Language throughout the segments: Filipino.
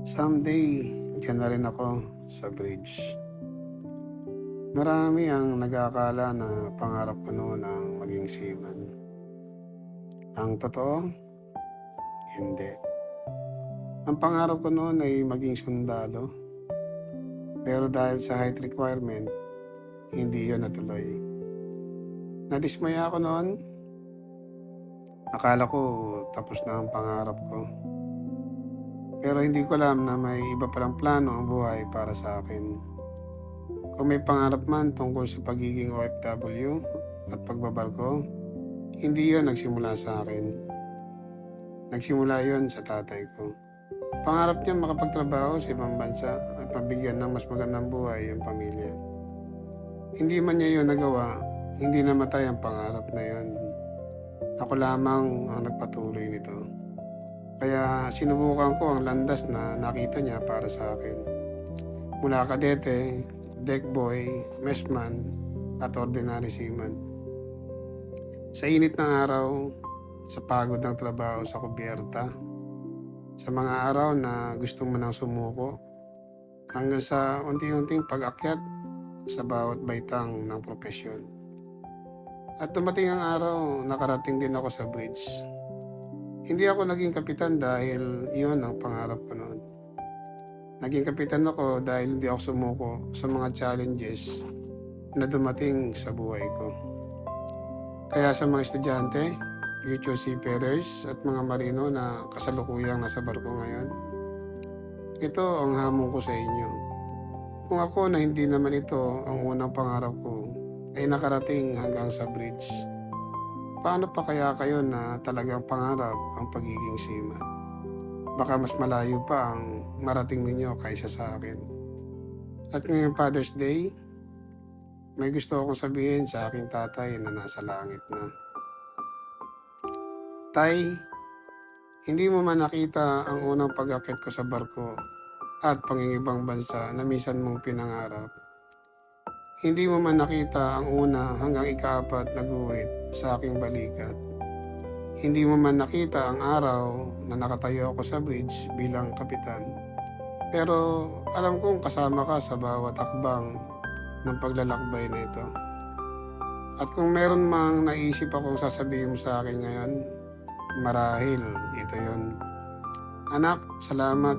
Someday, diyan na rin ako sa bridge. Marami ang nag-aakala na pangarap ko noon ang maging seaman. Ang totoo, hindi. Ang pangarap ko noon ay maging sundalo. Pero dahil sa height requirement, hindi yun natuloy. Nadismaya ako noon. Akala ko tapos na ang pangarap ko. Pero hindi ko alam na may iba palang plano ang buhay para sa akin. Kung may pangarap man tungkol sa pagiging OFW at pagbabarko, hindi yon nagsimula sa akin. Nagsimula yon sa tatay ko. Pangarap niya makapagtrabaho sa ibang bansa at mabigyan ng mas magandang buhay ang pamilya. Hindi man niya yon nagawa, hindi namatay ang pangarap na yon. Ako lamang ang nagpatuloy nito. Kaya sinubukan ko ang landas na nakita niya para sa akin. Mula kadete, deck boy, messman, at ordinary seaman. Sa init ng araw, sa pagod ng trabaho sa kubyerta, sa mga araw na gusto mo nang sumuko, hanggang sa unti-unting pag-akyat sa bawat baitang ng profesyon. At dumating ang araw, nakarating din ako sa bridge. Hindi ako naging kapitan dahil iyon ang pangarap ko noon. Naging kapitan ako dahil hindi ako sumuko sa mga challenges na dumating sa buhay ko. Kaya sa mga estudyante, future seafarers at mga marino na kasalukuyang nasa barko ngayon, ito ang hamon ko sa inyo. Kung ako na hindi naman ito ang unang pangarap ko ay nakarating hanggang sa bridge, paano pa kaya kayo na talagang pangarap ang pagiging seaman? Baka mas malayo pa ang marating ninyo kaysa sa akin. At ngayong Father's Day, may gusto akong sabihin sa aking tatay na nasa langit na. Tay, hindi mo man nakita ang unang pag-akit ko sa barko at pangingibang bansa na minsan mong pinangarap. Hindi mo man nakita ang una hanggang ika-4 na guhit sa aking balikat. Hindi mo man nakita ang araw na nakatayo ako sa bridge bilang kapitan. Pero alam kong kasama ka sa bawat hakbang ng paglalakbay na ito. At kung meron mang naisip akong sasabihin mo sa akin ngayon, marahil ito yon. Anak, salamat.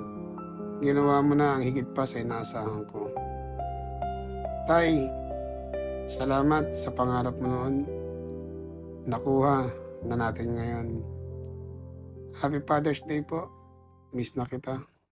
Ginawa mo na ang higit pa sa inaasahan ko. Tay, salamat sa pangarap mo noon. Nakuha na natin ngayon. Happy Father's Day po. Miss na kita.